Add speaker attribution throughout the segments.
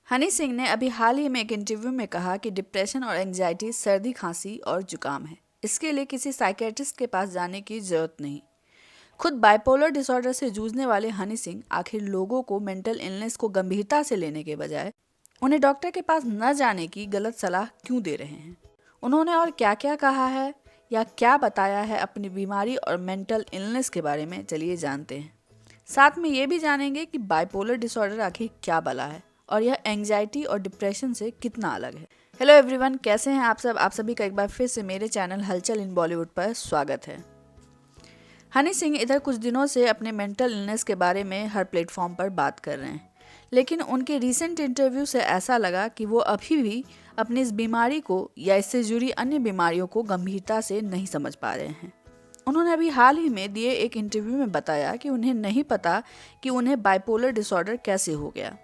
Speaker 1: हनी सिंह ने अभी हाल ही में एक इंटरव्यू में कहा कि डिप्रेशन और एंजाइटी सर्दी, खांसी और जुकाम है। इसके लिए किसी साइकेट्रिस्ट के पास जाने की जरूरत नहीं। खुद बाइपोलर डिसऑर्डर से जूझने वाले हनी सिंह आखिर लोगों को मेंटल इलनेस को गंभीरता से लेने के बजाय उन्हें डॉक्टर के पास न जाने की गलत सलाह क्यों दे रहे हैं। उन्होंने और क्या क्या कहा है या क्या बताया है अपनी बीमारी और मेंटल इलनेस के बारे में, चलिए जानते हैं। साथ में ये भी जानेंगे कि बाइपोलर डिसऑर्डर आखिर क्या बला है और यह एंजाइटी और डिप्रेशन से कितना अलग है। हेलो एवरीवन, कैसे हैं आप सब? आप सभी का एक बार फिर से मेरे चैनल हलचल इन बॉलीवुड पर स्वागत है। हनी सिंह इधर कुछ दिनों से अपने मेंटल इलनेस के बारे में हर प्लेटफॉर्म पर बात कर रहे हैं, लेकिन उनके रीसेंट इंटरव्यू से ऐसा लगा कि वो अभी भी अपनी इस बीमारी को या इससे जुड़ी अन्य बीमारियों को गंभीरता से नहीं समझ पा रहे हैं। उन्होंने अभी हाल ही में दिए एक इंटरव्यू में बताया कि उन्हें नहीं पता कि उन्हें बाइपोलर डिसऑर्डर कैसे हो गया।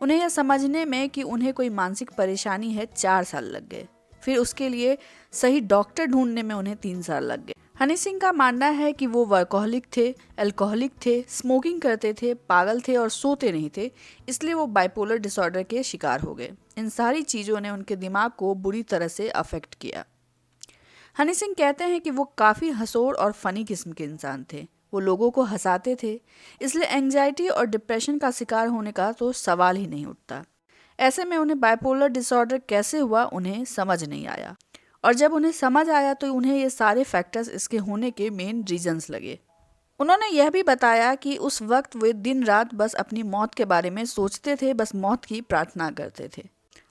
Speaker 1: उन्हें यह समझने में कि उन्हें कोई मानसिक परेशानी है 4 साल लग गए, फिर उसके लिए सही डॉक्टर ढूंढने में उन्हें 3 साल लग गए। हनी सिंह का मानना है कि वो वर्कोहलिक थे, अल्कोहलिक थे, स्मोकिंग करते थे, पागल थे और सोते नहीं थे, इसलिए वो बाइपोलर डिसऑर्डर के शिकार हो गए। इन सारी चीज़ों ने उनके दिमाग को बुरी तरह से अफेक्ट किया। हनी सिंह कहते हैं कि वो काफ़ी हंसोड़ और फनी किस्म के इंसान थे। वो लोगों को हंसाते थे, इसलिए एंजाइटी और डिप्रेशन का शिकार होने का तो सवाल ही नहीं उठता। ऐसे में उन्हें बाइपोलर डिसऑर्डर कैसे हुआ उन्हें समझ नहीं आया, और जब उन्हें समझ आया तो उन्हें ये सारे फैक्टर्स इसके होने के मेन रीजंस लगे। उन्होंने यह भी बताया कि उस वक्त वे दिन रात बस अपनी मौत के बारे में सोचते थे, बस मौत की प्रार्थना करते थे।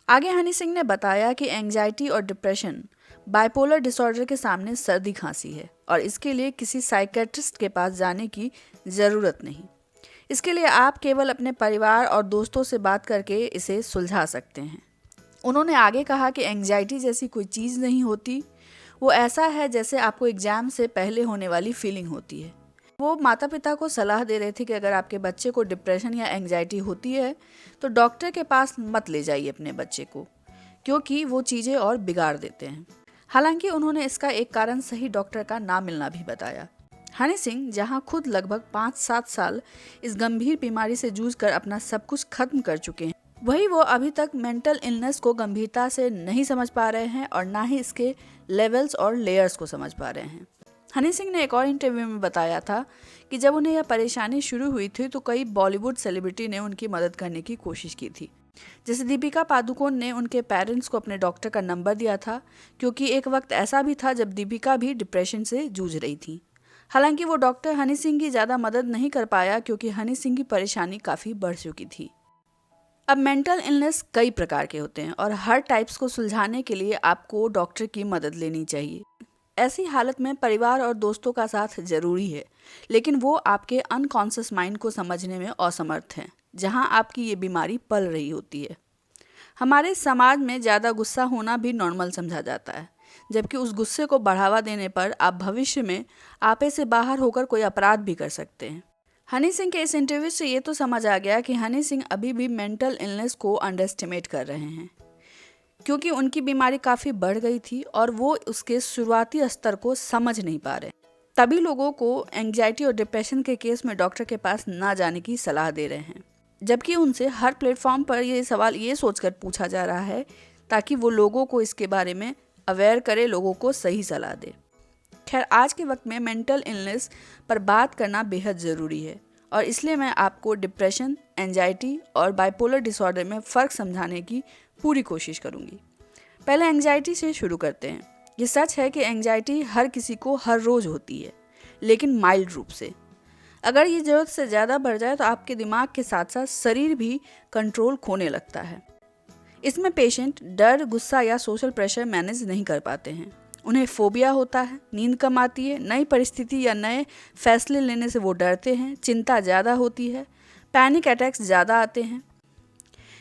Speaker 1: आगे हनी सिंह ने बताया कि एंजाइटी और डिप्रेशन बाइपोलर डिसऑर्डर के सामने सर्दी खांसी है और इसके लिए किसी साइकेट्रिस्ट के पास जाने की ज़रूरत नहीं। इसके लिए आप केवल अपने परिवार और दोस्तों से बात करके इसे सुलझा सकते हैं। उन्होंने आगे कहा कि एंजाइटी जैसी कोई चीज़ नहीं होती, वो ऐसा है जैसे आपको एग्जाम से पहले होने वाली फीलिंग होती है। वो माता पिता को सलाह दे रहे थे कि अगर आपके बच्चे को डिप्रेशन या एंजाइटी होती है तो डॉक्टर के पास मत ले जाइए अपने बच्चे को, क्योंकि वो चीज़ें और बिगाड़ देते हैं। हालांकि उन्होंने इसका एक कारण सही डॉक्टर का ना मिलना भी बताया। हनी सिंह जहां खुद लगभग 5-7 साल इस गंभीर बीमारी से जूझकर अपना सब कुछ खत्म कर चुके हैं, वही वो अभी तक मेंटल इलनेस को गंभीरता से नहीं समझ पा रहे हैं और ना ही इसके लेवल्स और लेयर्स को समझ पा रहे हैं। हनी सिंह ने एक और इंटरव्यू में बताया था कि जब उन्हें यह परेशानी शुरू हुई थी तो कई बॉलीवुड सेलिब्रिटी ने उनकी मदद करने की कोशिश की थी। जैसे दीपिका पादुकोण ने उनके पेरेंट्स को अपने डॉक्टर का नंबर दिया था, क्योंकि एक वक्त ऐसा भी था जब दीपिका भी डिप्रेशन से जूझ रही थी। हालांकि वो डॉक्टर हनी सिंह की ज़्यादा मदद नहीं कर पाया, क्योंकि हनी सिंह की परेशानी काफ़ी बढ़ चुकी थी। अब मेंटल इलनेस कई प्रकार के होते हैं और हर टाइप्स को सुलझाने के लिए आपको डॉक्टर की मदद लेनी चाहिए। ऐसी हालत में परिवार और दोस्तों का साथ जरूरी है, लेकिन वो आपके अनकॉन्शियस माइंड को समझने में असमर्थ हैं, जहां आपकी ये बीमारी पल रही होती है। हमारे समाज में ज़्यादा गुस्सा होना भी नॉर्मल समझा जाता है, जबकि उस गुस्से को बढ़ावा देने पर आप भविष्य में आपे से बाहर होकर कोई अपराध भी कर सकते हैं। हनी सिंह के इस इंटरव्यू से ये तो समझ आ गया कि हनी सिंह अभी भी मेंटल इलनेस को अंडर एस्टिमेट कर रहे हैं, क्योंकि उनकी बीमारी काफ़ी बढ़ गई थी और वो उसके शुरुआती स्तर को समझ नहीं पा रहे। तभी लोगों को एंजाइटी और डिप्रेशन के केस में डॉक्टर के पास ना जाने की सलाह दे रहे हैं, जबकि उनसे हर प्लेटफॉर्म पर ये सवाल ये सोचकर पूछा जा रहा है ताकि वो लोगों को इसके बारे में अवेयर करे, लोगों को सही सलाह दे। खैर, आज के वक्त में मेंटल इलनेस पर बात करना बेहद ज़रूरी है और इसलिए मैं आपको डिप्रेशन, एंजाइटी और बाइपोलर डिसऑर्डर में फ़र्क समझाने की पूरी कोशिश करूँगी। पहले एंजाइटी से शुरू करते हैं। ये सच है कि एंजाइटी हर किसी को हर रोज़ होती है, लेकिन माइल्ड रूप से। अगर ये ज़रूरत से ज़्यादा बढ़ जाए तो आपके दिमाग के साथ साथ शरीर भी कंट्रोल खोने लगता है। इसमें पेशेंट डर, गुस्सा या सोशल प्रेशर मैनेज नहीं कर पाते हैं। उन्हें फोबिया होता है, नींद कम आती है, नई परिस्थिति या नए फैसले लेने से वो डरते हैं, चिंता ज़्यादा होती है, पैनिक अटैक्स ज़्यादा आते हैं।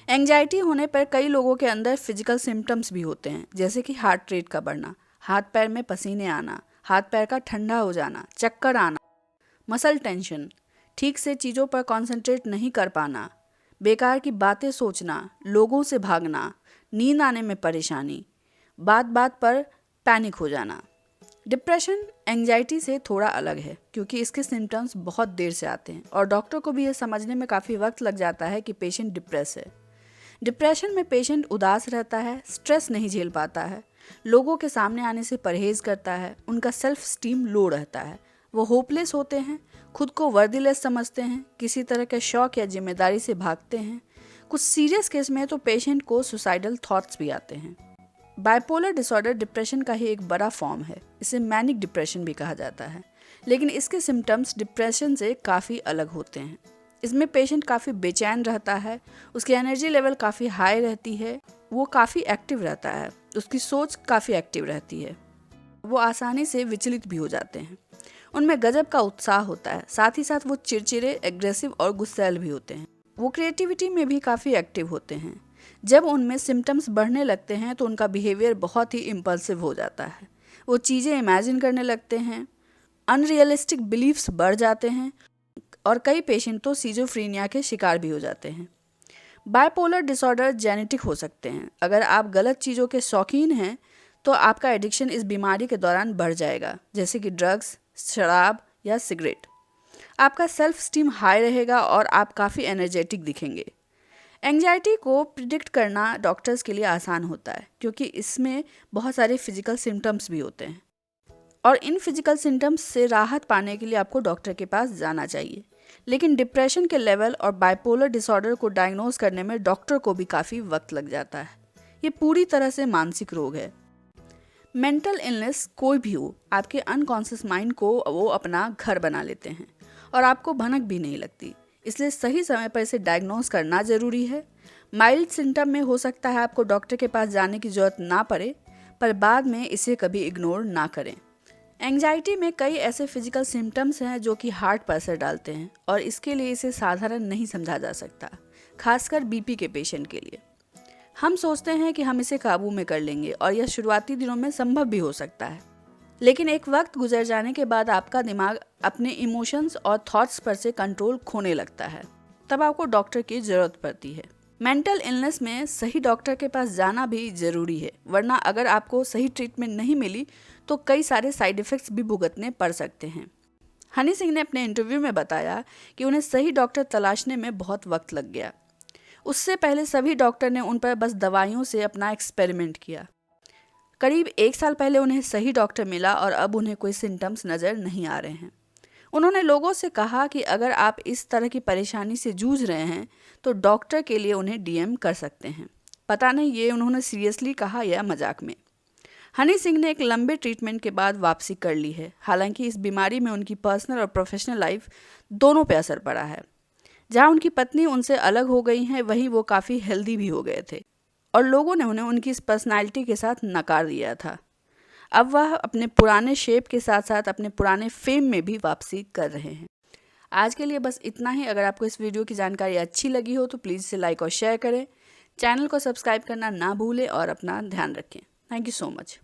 Speaker 1: एंजाइटी होने पर कई लोगों के अंदर फिजिकल सिम्टम्स भी होते हैं, जैसे कि हार्ट रेट का बढ़ना, हाथ पैर में पसीने आना, हाथ पैर का ठंडा हो जाना, चक्कर आना, मसल टेंशन, ठीक से चीज़ों पर कंसंट्रेट नहीं कर पाना, बेकार की बातें सोचना, लोगों से भागना, नींद आने में परेशानी, बात बात पर पैनिक हो जाना। डिप्रेशन एंजाइटी से थोड़ा अलग है, क्योंकि इसके सिम्टम्स बहुत देर से आते हैं और डॉक्टर को भी यह समझने में काफ़ी वक्त लग जाता है कि पेशेंट डिप्रेस है। डिप्रेशन में पेशेंट उदास रहता है, स्ट्रेस नहीं झेल पाता है, लोगों के सामने आने से परहेज करता है, उनका सेल्फ स्टीम लो रहता है, वो होपलेस होते हैं, खुद को वर्दीलेस समझते हैं, किसी तरह के शौक या जिम्मेदारी से भागते हैं। कुछ सीरियस केस में तो पेशेंट को सुसाइडल थॉट्स भी आते हैं। बाइपोलर डिसऑर्डर डिप्रेशन का ही एक बड़ा फॉर्म है। इसे मैनिक डिप्रेशन भी कहा जाता है, लेकिन इसके सिम्टम्स डिप्रेशन से काफ़ी अलग होते हैं। इसमें पेशेंट काफ़ी बेचैन रहता है, उसकी एनर्जी लेवल काफ़ी हाई रहती है, वो काफ़ी एक्टिव रहता है, उसकी सोच काफ़ी एक्टिव रहती है, वो आसानी से विचलित भी हो जाते हैं, उनमें गजब का उत्साह होता है, साथ ही साथ वो चिड़चिड़े, एग्रेसिव और गुस्सैल भी होते हैं। वो क्रिएटिविटी में भी काफ़ी एक्टिव होते हैं। जब उनमें सिम्टम्स बढ़ने लगते हैं तो उनका बिहेवियर बहुत ही इम्पल्सिव हो जाता है, वो चीज़ें इमेजिन करने लगते हैं, अनरियलिस्टिक बिलीफ्स बढ़ जाते हैं और कई पेशेंट तो सीजोफ्रीनिया के शिकार भी हो जाते हैं। बाइपोलर डिसऑर्डर जेनेटिक हो सकते हैं। अगर आप गलत चीज़ों के शौकीन हैं तो आपका एडिक्शन इस बीमारी के दौरान बढ़ जाएगा, जैसे कि ड्रग्स, शराब या सिगरेट। आपका सेल्फ स्टीम हाई रहेगा और आप काफ़ी एनर्जेटिक दिखेंगे। एंग्जाइटी को प्रिडिक्ट करना डॉक्टर्स के लिए आसान होता है, क्योंकि इसमें बहुत सारे फिजिकल सिम्टम्स भी होते हैं और इन फिजिकल सिम्टम्स से राहत पाने के लिए आपको डॉक्टर के पास जाना चाहिए। लेकिन डिप्रेशन के लेवल और बाइपोलर डिसऑर्डर को डायग्नोज करने में डॉक्टर को भी काफ़ी वक्त लग जाता है। ये पूरी तरह से मानसिक रोग है। मेंटल इलनेस कोई भी हो, आपके अनकॉन्शियस माइंड को वो अपना घर बना लेते हैं और आपको भनक भी नहीं लगती, इसलिए सही समय पर इसे डायग्नोज करना ज़रूरी है। माइल्ड सिम्टम में हो सकता है आपको डॉक्टर के पास जाने की ज़रूरत ना पड़े, पर बाद में इसे कभी इग्नोर ना करें। एंग्जाइटी में कई ऐसे फिजिकल सिम्टम्स हैं जो कि हार्ट पर असर डालते हैं और इसके लिए इसे साधारण नहीं समझा जा सकता, खासकर बीपी के पेशेंट के लिए। हम सोचते हैं कि हम इसे काबू में कर लेंगे और यह शुरुआती दिनों में संभव भी हो सकता है, लेकिन एक वक्त गुजर जाने के बाद आपका दिमाग अपने इमोशंस और थॉट्स पर से कंट्रोल खोने लगता है, तब आपको डॉक्टर की ज़रूरत पड़ती है। मेंटल इलनेस में सही डॉक्टर के पास जाना भी ज़रूरी है, वरना अगर आपको सही ट्रीटमेंट नहीं मिली तो कई सारे साइड इफ़ेक्ट्स भी भुगतने पड़ सकते हैं। हनी सिंह ने अपने इंटरव्यू में बताया कि उन्हें सही डॉक्टर तलाशने में बहुत वक्त लग गया। उससे पहले सभी डॉक्टर ने उन पर बस दवाइयों से अपना एक्सपेरिमेंट किया। करीब 1 साल पहले उन्हें सही डॉक्टर मिला और अब उन्हें कोई सिम्टम्स नज़र नहीं आ रहे हैं। उन्होंने लोगों से कहा कि अगर आप इस तरह की परेशानी से जूझ रहे हैं तो डॉक्टर के लिए उन्हें डीएम कर सकते हैं। पता नहीं ये उन्होंने सीरियसली कहा या मजाक में। हनी सिंह ने एक लंबे ट्रीटमेंट के बाद वापसी कर ली है। हालांकि इस बीमारी में उनकी पर्सनल और प्रोफेशनल लाइफ दोनों पे असर पड़ा है। जहां उनकी पत्नी उनसे अलग हो गई हैं, वहीं वो काफ़ी हेल्दी भी हो गए थे और लोगों ने उन्हें उनकी इस पर्सनैलिटी के साथ नकार दिया था। अब वह अपने पुराने शेप के साथ साथ अपने पुराने फेम में भी वापसी कर रहे हैं। आज के लिए बस इतना ही। अगर आपको इस वीडियो की जानकारी अच्छी लगी हो तो प्लीज़ इसे लाइक और शेयर करें। चैनल को सब्सक्राइब करना ना भूलें और अपना ध्यान रखें। Thank you so much.